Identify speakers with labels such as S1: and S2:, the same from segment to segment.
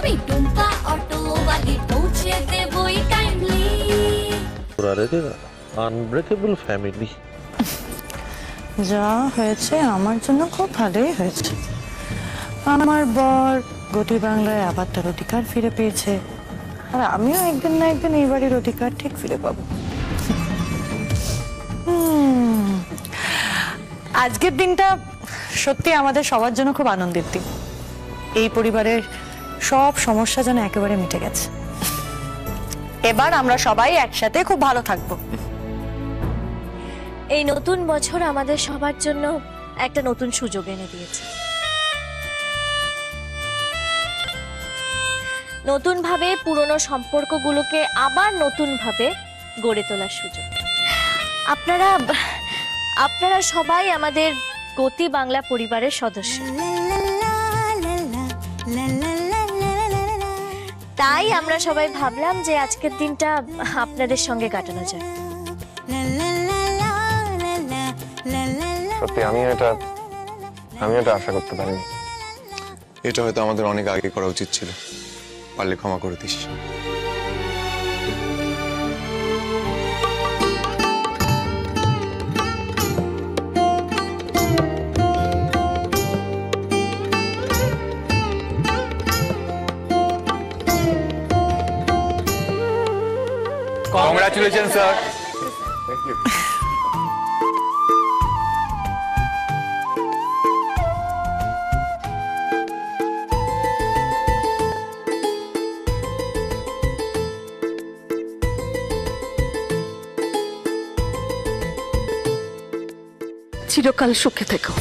S1: আমি টুম্পা অটোওয়ালি পৌঁছে দেবই টাইমলি।
S2: Unbreakable family.
S3: যা হয়েছে আমার জন্য খুব ভালোই হয়েছে। আমার বর গতি বাংলায় আবার তার অধিকার ফিরে পেয়েছে, আর আমিও একদিন না একদিন এই বাড়ির অধিকার ঠিক ফিরে পাবো। আজকের দিনটা সত্যি আমাদের সবার জন্য খুব আনন্দের দিন। এই পরিবারের সব সমস্যা যেন একেবারে মিটে গেছে। এবার আমরা সবাই একসাথে খুব ভালো থাকবো।
S4: এই নতুন বছর আমাদের সবার জন্য একটা নতুন সুযোগ এনে দিয়েছে। নতুন ভাবে পুরনো সম্পর্কগুলোকে আবার নতুন ভাবে গড়ে তোলার সুযোগ। আপনারা সবাই আমাদের গতি বাংলা পরিবারের সদস্য। তাই আমরা সবাই ভাবলাম যে আজকের দিনটা আপনাদের সঙ্গে কাটানো যায়।
S5: সত্যি আমি এটা আশা করতে পারিনি। এটা হয়তো আমাদের অনেক আগে করা উচিত ছিল। পারলে ক্ষমা করে this.
S6: Congratulations, sir.
S5: Thank you.
S7: চিরকাল সুখে থেকো।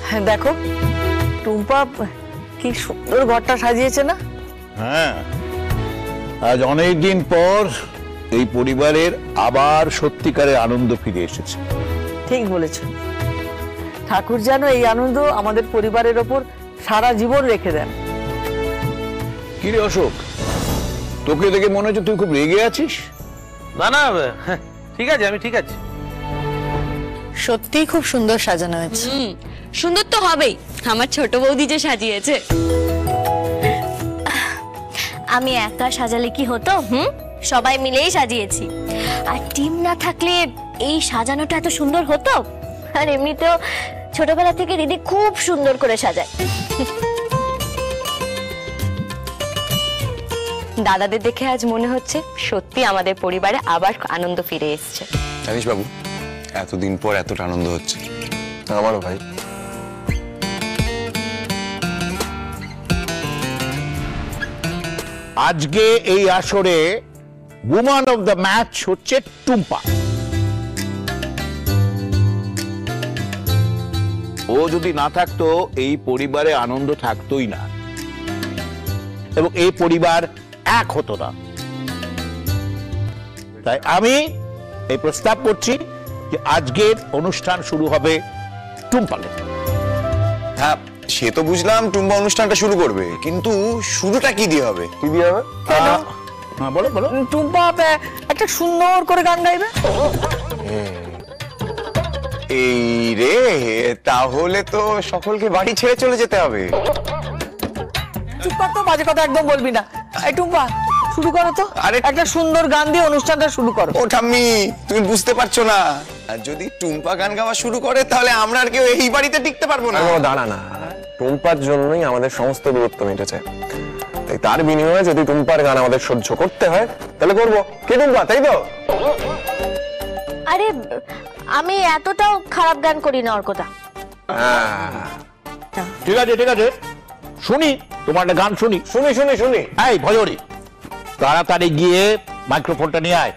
S3: হ্যাঁ দেখো, টুম্পা কি সুন্দর ঘরটা সাজিয়েছে না?
S8: হ্যাঁ, আজ অনেক দিন পর এই পরিবারের আবার সত্যিকারের আনন্দ ফিরে এসেছে।
S3: ঠিক বলেছো। ঠাকুর যেন এই আনন্দ আমাদের পরিবারের ওপর সারা জীবন রেখে দেন।
S8: কি রে অশোক, তোকে দেখে মনে হচ্ছে তুই খুব রেগে আছিস?
S2: না না, ঠিক আছে, আমি ঠিক আছি।
S3: সত্যিই খুব সুন্দর সাজানো হয়েছে।
S4: সুন্দর তো হবেই, আমার ছোট বৌদি যে সাজিয়েছে। আমি একা সাজালে কি হতো? সবাই মিলেই সাজিয়েছি। আর টিম না থাকলে এই সাজানোটা এত সুন্দর হতো? আর এমনিতেও ছোটবেলা থেকে দিদি খুব সুন্দর করে সাজায়। দাদাদের দেখে আজ মনে হচ্ছে সত্যি আমাদের পরিবারে আবার আনন্দ ফিরে এসেছে।
S5: জানিস বাবু, এতদিন পর এতটা আনন্দ হচ্ছে। আমারও ভাই।
S8: আজকে এই আসরে উম্যান অফ দ্য ম্যাচ হচ্ছে টুম্পা। ও যদি না থাকতো এই পরিবারে আনন্দ থাকতোই না, এবং এই পরিবার এক হতো না। তাই আমি এই প্রস্তাব করছি যে আজকের অনুষ্ঠান শুরু হবে টুম্পালে।
S5: হ্যাঁ, সে তো বুঝলাম টুম্বা অনুষ্ঠানটা শুরু করবে, কিন্তু শুরুটা কি দিয়ে হবে? কি দিয়ে হবে?
S8: হ্যাঁ, বলো বলো।
S3: টুম্পা একটা সুন্দর করে গান গাইবে।
S5: এই রে, তাহলে তো সকলকে বাড়ি ছেড়ে চলে যেতে হবে।
S3: চুপ কর তো, বাজে কথা একদম বলবি না। এই টুম্পা, শুরু করো তো।
S5: আরে
S3: একটা সুন্দর গান দিয়ে অনুষ্ঠানটা শুরু করো।
S5: ও ঠাম্মি, তুমি বুঝতে পারছো না, আর যদি টুম্পা গান গাওয়া শুরু করে তাহলে আমরা আর কেউ এই বাড়িতে টিকতে পারবো না। দাঁড়া না, টুম্পার জন্যই আমাদের সমস্ত দূরত্ব মিটেছে। তাই তার বিনিময়ে যদি টুম্পার গান আমাদের সহ্য করতে হয় তাহলে করবো। কে টুম্পা, তাই তো?
S4: আরে আমি এতটাও খারাপ গান করি না অর্কদা।
S8: ঠিক আছে ঠিক আছে, শুনি তোমার একটা গান শুনি।
S5: শুনি শুনি শুনি।
S8: এই ভজরি, তাড়াতাড়ি গিয়ে মাইক্রোফোনটা নিয়ে আয়।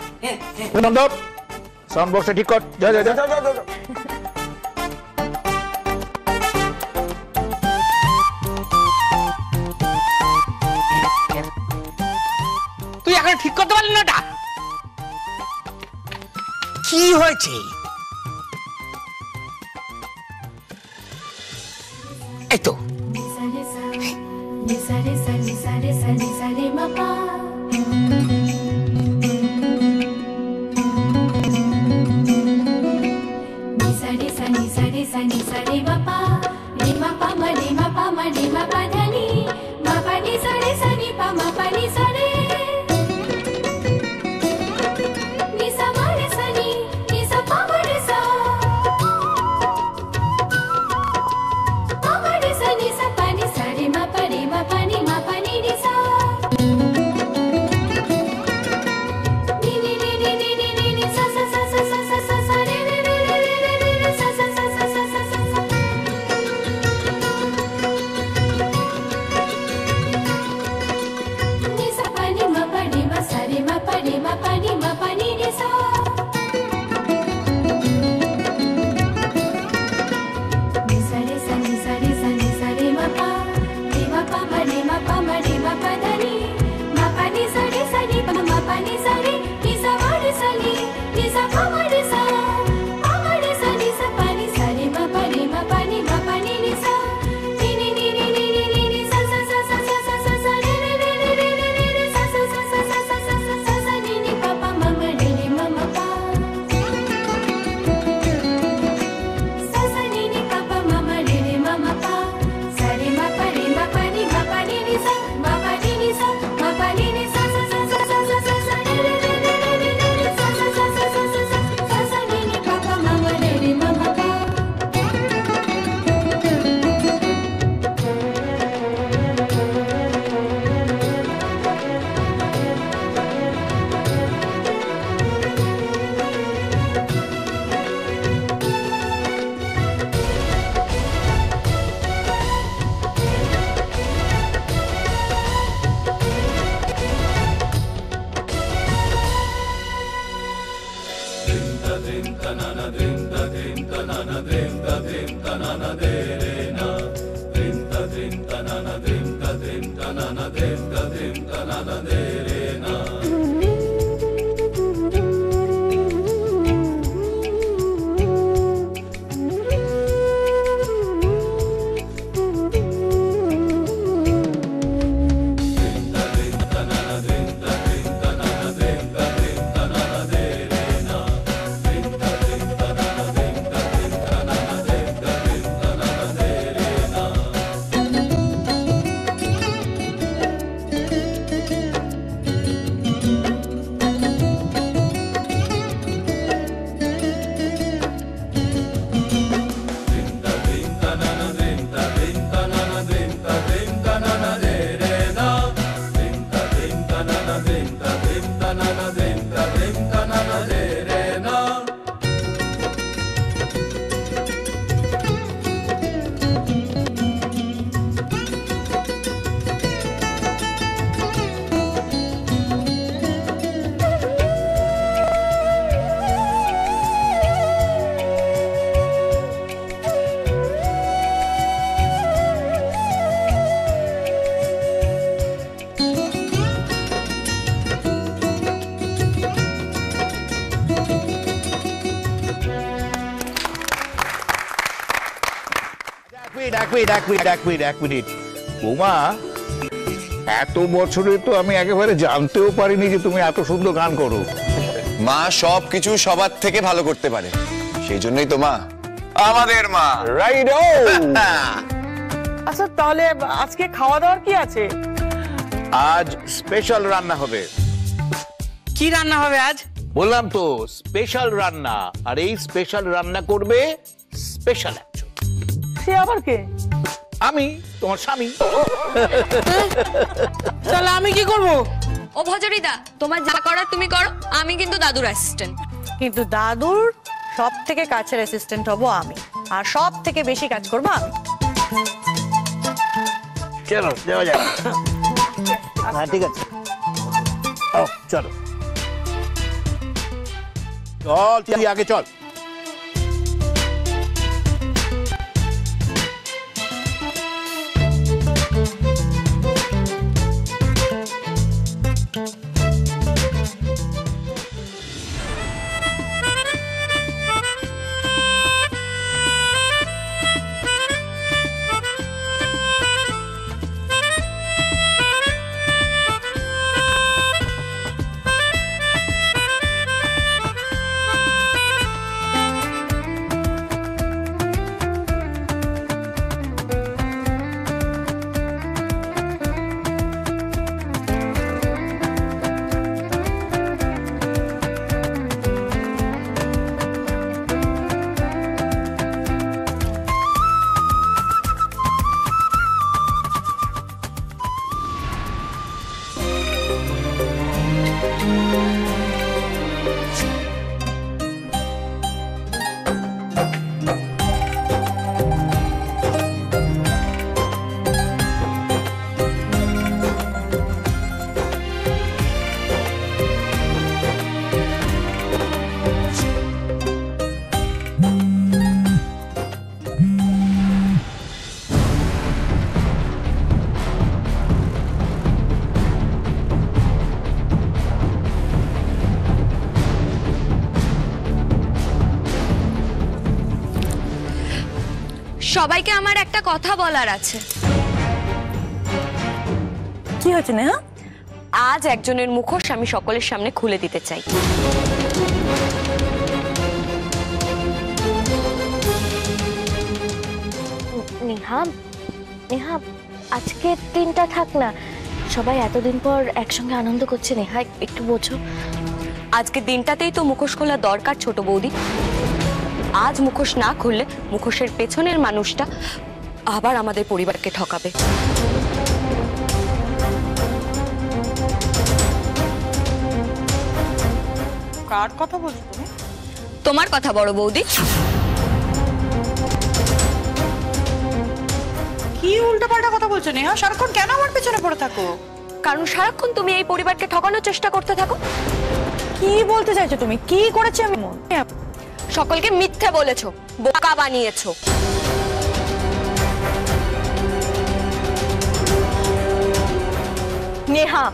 S8: সাউন্ড বক্সটা ঠিক কর। যা যা যা।
S6: তুই এখন ঠিক করতে পারলি না? ওটা কি হয়েছে? এই তো
S8: এক মিনিট বৌমা, এত বছরে তো আমি একেবারে জানতেও পারিনি যে তুমি এত সুন্দর গান করো।
S5: মা সবকিছু সবার থেকে ভালো করতে পারে, সেই জন্যই তো মা আমাদের মা।
S8: রাইট।
S3: আচ্ছা তাহলে আজকে খাওয়া দাওয়ার কি আছে?
S8: আজ স্পেশাল রান্না হবে।
S6: কি রান্না হবে আজ?
S8: বললাম তো স্পেশাল রান্না, আর এই স্পেশাল রান্না করবে স্পেশাল একজন।
S3: সে আবার কে?
S8: আমি, তোমার স্বামী।
S6: তাহলে আমি কি করব?
S9: ও ভজরিদা, তোমার যা করার তুমি করো, আমি কিন্তু দাদুর অ্যাসিস্ট্যান্ট।
S3: কিন্তু দাদুর সব থেকে কাছের অ্যাসিস্ট্যান্ট হব আমি, আর সব থেকে বেশি কাজ করবো আমি।
S8: চলো যাওয়া যাক। হ্যাঁ ঠিক আছে, চলো চল, তুই আগে চল।
S9: সবাইকে আমার একটা কথা বলার আছে।
S3: কি হয়েছে নেহা?
S9: আজ একজনের মুখোশ আমি সকলের সামনে খুলে দিতে চাই।
S4: নেহা, নেহা আজকের দিনটা থাক না, সবাই এতদিন পর একসঙ্গে আনন্দ করছে। নেহা একটু বোঝো।
S9: আজকের দিনটাতেই তো মুখোশ খোলা দরকার ছোট বৌদি। আজ মুখোশ না খুললে মুখোশের পেছনের মানুষটা আবার আমাদের পরিবারকে ঠকাবে।
S3: কার কথা বলছো তুমি?
S9: তোমার কথা বড় বৌদি।
S3: কি উল্টাপাল্টা কথা বলছো নেহা? সারাক্ষণ কেন আমার পেছনে পড়ে থাকো?
S9: কারণ সারাক্ষণ তুমি এই পরিবারকে ঠকানোর চেষ্টা করতে থাকো।
S3: কি বলতে চাইছো তুমি? কি করেছি আমি?
S9: সকলকে মিথ্যে বলেছো, বোকা বানিয়েছো।
S4: নেহা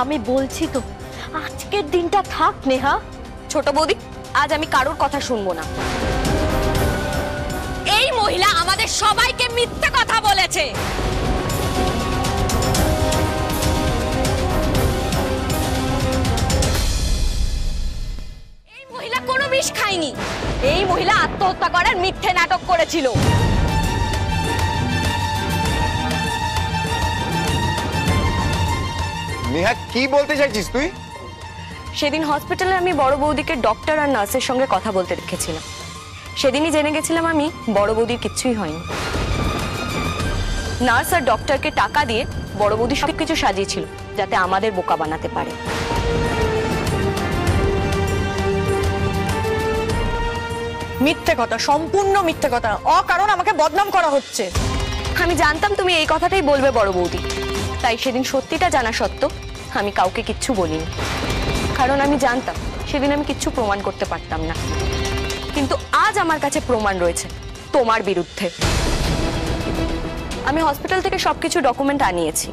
S4: আমি বলছি তো, আজকের দিনটা থাক নেহা।
S9: ছোট বৌদি, আজ আমি কারোর কথা শুনবো না। এই মহিলা আমাদের সবাইকে মিথ্যে কথা বলেছে। এই মহিলা কোনো বিষ খায়নি। এই মহিলা আত্মহত্যা করার মিথ্যে নাটক করেছিল।
S5: নেহা কি বলতে চাইছিস তুই?
S9: সেদিন হসপিটালে আমি বড় বৌদিকে ডক্টর আর নার্সের সঙ্গে কথা বলতে রেখেছিলাম। সেদিনই জেনে গেছিলাম আমি বড় বৌদির কিচ্ছুই হয়নি। নার্স আর ডক্টরকে টাকা দিয়ে বড় বৌদি সবকিছু সাজিয়েছিল যাতে আমাদের বোকা বানাতে পারে।
S3: মিথ্যে কথা, সম্পূর্ণ মিথ্যে কথা। অকারণ আমাকে বদনাম করা হচ্ছে।
S9: আমি জানতাম তুমি এই কথাটাই বলবে বড় বৌদি, তাই সেদিন সত্যিটা জানা সত্ত্বেও আমি কাউকে কিচ্ছু বলিনি। কারণ আমি জানতাম সেদিন আমি কিচ্ছু প্রমাণ করতে পারতাম না। কিন্তু আজ আমার কাছে প্রমাণ রয়েছে তোমার বিরুদ্ধে। আমি হসপিটাল থেকে সবকিছু ডকুমেন্ট আনিয়েছি।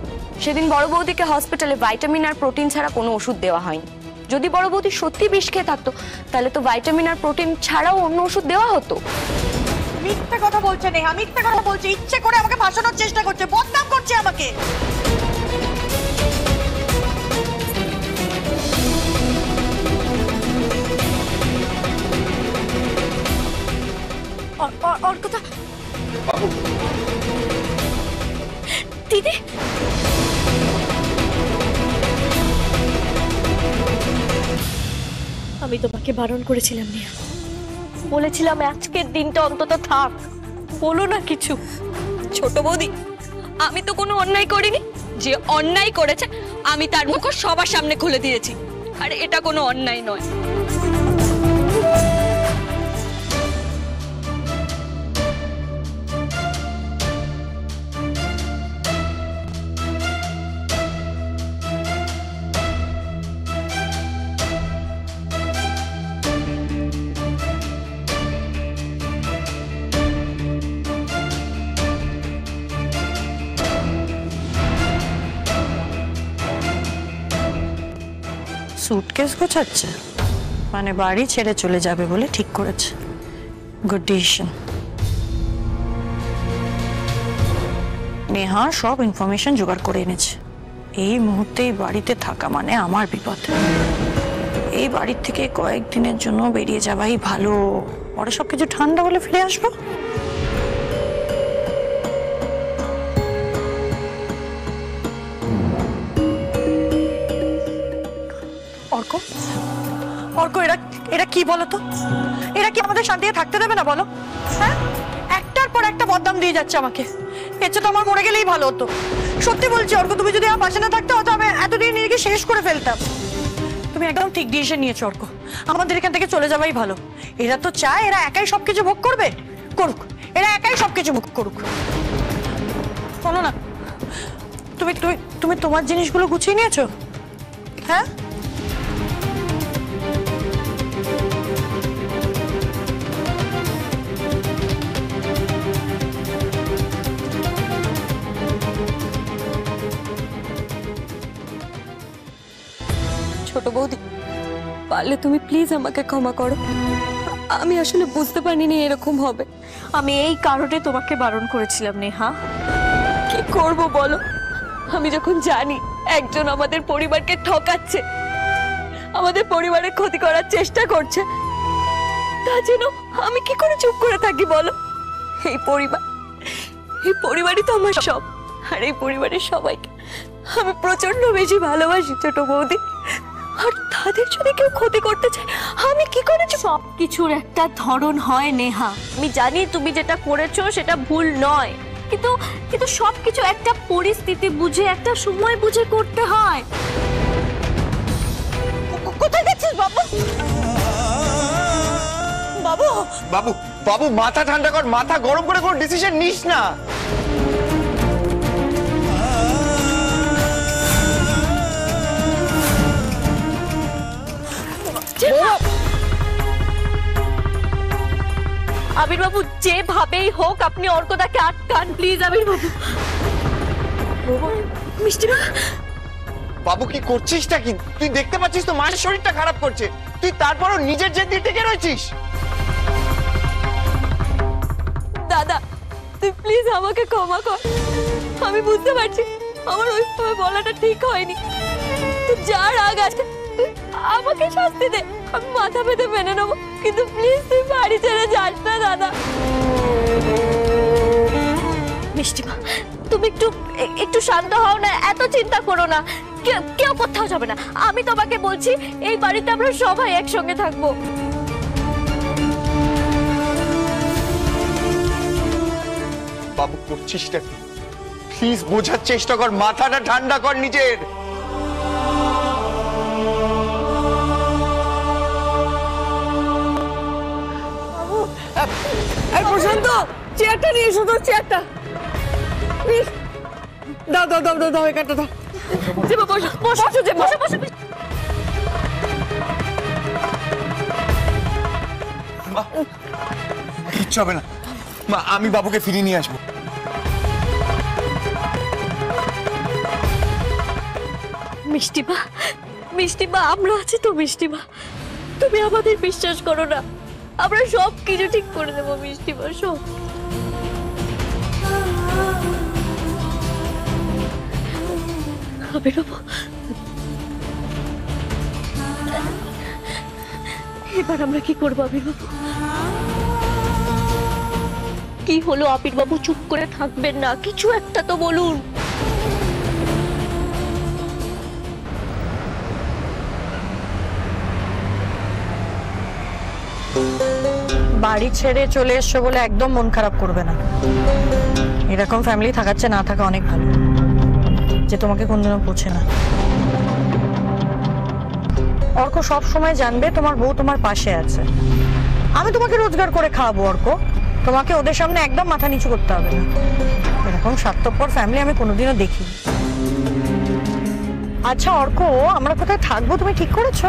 S9: সেদিন বড় বৌদিকে হসপিটালে ভাইটামিন আর প্রোটিন ছাড়া কোনো ওষুধ দেওয়া হয়নি। যদি বড় বৌদি সত্যি বিষ খেয়ে থাকতো তাহলে তো ভাইটামিন আর প্রোটিন ছাড়াও অন্য ওষুধ দেওয়া হতো।
S3: মিথ্যে কথা বলছে নেহা, মিথ্যে কথা বলছে। ইচ্ছে করে আমাকে ফাঁসানোর চেষ্টা করছে, বদনাম করছে আমাকে।
S4: ওর কথা দিদি, আমি তোমাকে বারণ করেছিলাম নেহা, বলেছিলাম আজকের দিনটা অন্তত থাক, বলো না কিছু।
S9: ছোট বৌদি, আমি তো কোনো অন্যায় করিনি। যে অন্যায় করেছে আমি তার মুখোশ সবার সামনে খুলে দিয়েছি, আর এটা কোনো অন্যায় নয়।
S3: সুটকেস গোছাচ্ছে, মানে বাড়ি ছেড়ে চলে যাবে বলে ঠিক করেছে। Good decision. নেহা সব ইনফরমেশন জোগাড় করে এনেছে। এই মুহূর্তে এই বাড়িতে থাকা মানে আমার বিপদ। এই বাড়ির থেকে কয়েকদিনের জন্য বেরিয়ে যাওয়াই ভালো। পরে সবকিছু ঠান্ডা হলে ফিরে আসবো। অর্ক, অর্ক, এরা কি বলো তো? এরা কি আমাদের শান্তিতে থাকতে দেবে না বলো? হ্যাঁ, একটার পর একটা বদনাম দিয়ে যাচ্ছে আমাকে। এর চেয়ে তো আমার মরে গেলেই ভালো হতো। সত্যি বলছি অর্ক, তুমি যদি আমার পাশে না থাকতে হতো আমি এতদিন নিজেকে শেষ করে ফেলতাম। তুমি একদম ঠিক ডিসিশন নিয়েছো অর্ক। আমাদের এখান থেকে চলে যাওয়াই ভালো। এরা তো চায় এরা একাই সবকিছু ভোগ করবে। করুক, এরা একাই সবকিছু ভোগ করুক। বলো না, তুমি তুমি তুমি তোমার জিনিসগুলো গুছিয়ে নিয়েছো? হ্যাঁ,
S9: ছোট বৌদি, পারলে তুমি প্লিজ আমাকে ক্ষমা করো। আমি আসলে বুঝতে পারিনি এরকম হবে।
S4: আমি এই কারণে তোমাকে বারণ করেছিলাম নেহা।
S9: কি করব বলো? আমি যখন জানি একজন আমাদের পরিবারকে ঠকাচ্ছে, আমাদের পরিবারের ক্ষতি করার চেষ্টা করছে, তা যেন আমি কি করে চুপ করে থাকি বলো? এই পরিবারই তো আমার সব, আর এই পরিবারের সবাইকে আমি প্রচন্ড বেশি ভালোবাসি ছোট বৌদি। আর তাদের যদি কেউ ক্ষতি করতে চায় আমি কি করে?
S4: সব কিছুর একটা ধরন হয় নেহা, আমি জানি তুমি যেটা করেছো সেটা ভুল নয়, কিন্তু কিন্তু সবকিছু একটা পরিস্থিতি বুঝে, একটা সময় বুঝে করতে হয়।
S9: কোথায় যাচ্ছিস বাবু? বাবু
S5: বাবু বাবু মাথা ঠান্ডা কর, মাথা গরম করে কোনো ডিসিশন নিস না।
S4: আবির বাবু, যেভাবেই হোক আপনি অর্কদাকে আটকান প্লিজ। আবির বাবু, মিষ্টি মা।
S5: বাবু কি করছিসটা কি? তুই দেখতে পাচ্ছিস তো মায়ের শরীরটা খারাপ করছে, তুই তারপরও নিজের জেদ দিয়ে টিকে রয়েছিস।
S9: দাদা তুই প্লিজ আমাকে ক্ষমা কর, আমি বুঝতে পারছি আমার ওইভাবে বলাটা ঠিক হয়নি। তুই যা রাগ আছে তুই আমাকে শাস্তি দে, আমি মাথা পেতে মেনে নেবো, কিন্তু প্লিজ তুই বাড়ি ছেড়ে যাস না দাদা।
S4: মিষ্টিমা, তুমি একটু শান্ত হও না, এত চিন্তা করো না, কেউ কোথাও যাবে না। আমি তোমাকে বলছি এই বাড়িতে আমরা সবাই একসঙ্গে থাকবো।
S5: বাবু করছিসটা কি? প্লিজ বোঝার চেষ্টা কর, মাথাটা ঠান্ডা কর নিজের।
S6: প্রশান্ত, চেয়ারটা নিয়ে এসো তো, চেয়ারটা দাও দাও দাও দাও দাও, এখানটা দাও।
S5: কিচ্ছু হবে না মা, আমি বাবুকে ফিরিয়ে নিয়ে আসবো।
S4: মিষ্টিমা, আমরা আছি তো মিষ্টিমা, তুমি আমাদের বিশ্বাস করো না, আমরা সব কিছু ঠিক করে দেবো মিষ্টিমা, সব। আবির বাবু, এবার আমরা কি করবো আবির বাবু? কি হলো আবির বাবু? চুপ করে থাকবেন না, কিছু একটা তো বলুন।
S3: বাড়ি ছেড়ে চলে এসছো বলে একদম মন খারাপ করবে না। এরকম ফ্যামিলি থাকাচ্ছে না থাকা অনেক ভালো, যে তোমাকে কোনদিনও পোছে না। অর্ক সব সময় জানবে তোমার বউ তোমার পাশে আছে। আমি তোমাকে রোজগার করে খাওয়াবো অর্ক, তোমাকে ওদের সামনে একদম মাথা নিচু করতে হবে না। এরকম স্বার্থপর ফ্যামিলি আমি কোনোদিনও দেখি। আচ্ছা অর্ক, আমরা কোথায় থাকবো তুমি ঠিক করেছো?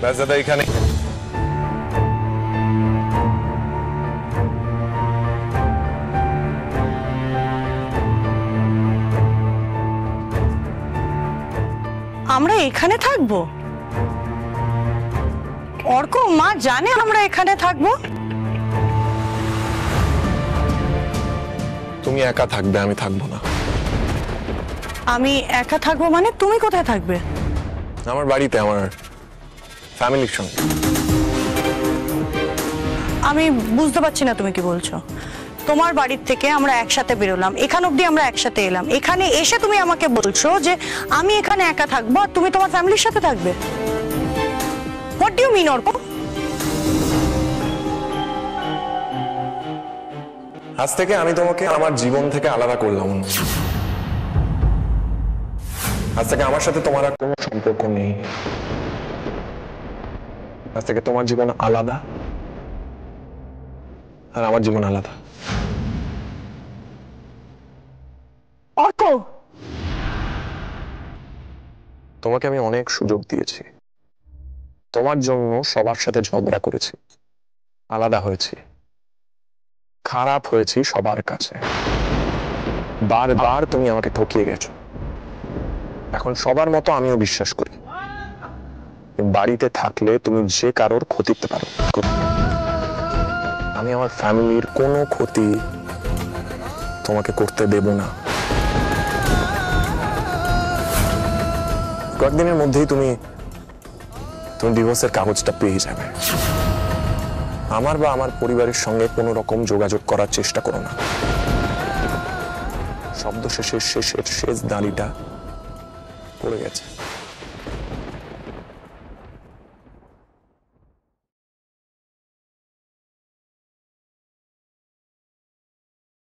S5: ব্যাস দাদা, এখানে
S3: আমরা এখানে থাকবো? অর্ক, মা জানে আমরা এখানে থাকবো?
S5: তুমি একা থাকবে, আমি থাকবো না।
S3: আমি একা থাকবো মানে? তুমি কোথায় থাকবে?
S5: আমার বাড়িতে, আমার ফ্যামিলির সঙ্গে।
S3: আমি বুঝতে পারছি না তুমি কি বলছো। তোমার বাড়ির থেকে আমরা একসাথে বেরোলাম, এখান অব্দি আমরা একসাথে এলাম, এখানে এসে তুমি আমাকে বলছো যে আমি এখানে একা থাকবো আর তুমি তোমার ফ্যামিলির সাথে থাকবে। What do you mean Arko?
S5: আজ থেকে আমি তোমাকে আমার জীবন থেকে আলাদা করলাম। আজ থেকে আমার সাথে তোমার আর কোনো সম্পর্ক নেই। আজ থেকে তোমার জীবন আলাদা আর আমার জীবন আলাদা।
S3: অর্ক,
S5: তোমাকে আমি অনেক সুযোগ দিয়েছি, তোমার জন্য সবার সাথে ঝগড়া করেছি, আলাদা হয়েছি, খারাপ হয়েছি সবার কাছে, বারবার তুমি আমাকে ঠকিয়ে গেছো। এখন সবার মতো আমিও বিশ্বাস করি বাড়িতে থাকলে তুমি যে কারোর ক্ষতি করতে পারো। আমি আমার ফ্যামিলির কোনো ক্ষতি তোমাকে করতে দেব না। কয়েকদিনের মধ্যেই তুমি ডিভোর্সের কাগজটা পেয়ে যাবে। আমার বা আমার পরিবারের সঙ্গে কোনো রকম যোগাযোগ করার চেষ্টা করো না। শব্দ শেষের শেষ দাঁড়িটা পড়ে গেছে।